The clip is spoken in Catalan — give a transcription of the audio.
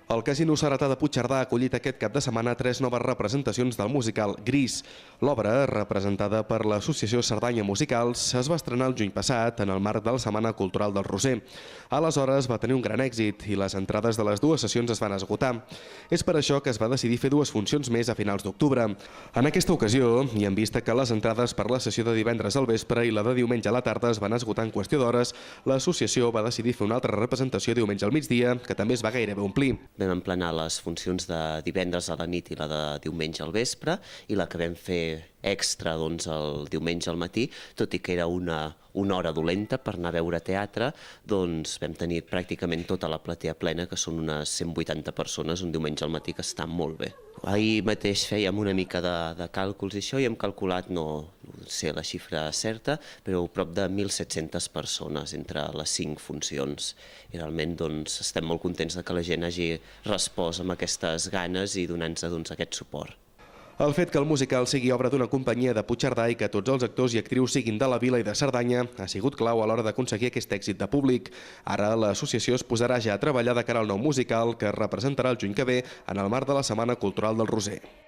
El Casino Ceretà de Puigcerdà ha acollit aquest cap de setmana 3 noves representacions del musical Gris. L'obra, representada per l'Associació Cerdanya Musicals, es va estrenar el juny passat en el marc de la Setmana Cultural del Roser. Aleshores va tenir un gran èxit i les entrades de les dues sessions es van esgotar. És per això que es va decidir fer dues funcions més a finals d'octubre. En aquesta ocasió, i en vista que les entrades per la sessió de divendres al vespre i la de diumenge a la tarda es van esgotar en qüestió d'hores, l'associació va decidir fer una altra representació diumenge al migdia, que també es va gairebé omplir. Vam emplenar les funcions de divendres a la nit i la de diumenge al vespre, i la que vam fer extra el diumenge al matí, tot i que era una hora dolenta per anar a veure teatre, doncs vam tenir pràcticament tota la platea plena, que són unes 180 persones un diumenge al matí, que està molt bé. Ahir mateix fèiem una mica de càlculs i això, i hem calculat, no sé la xifra certa, però prop de 1.700 persones entre les 5 funcions. I realment doncs, estem molt contents que la gent hagi respost amb aquestes ganes i donant-nos aquest suport. El fet que el musical sigui obra d'una companyia de Puigcerdà i que tots els actors i actrius siguin de la vila i de Cerdanya ha sigut clau a l'hora d'aconseguir aquest èxit de públic. Ara l'associació es posarà ja a treballar de cara al nou musical que es representarà el juny que ve en el marc de la Setmana Cultural del Roser.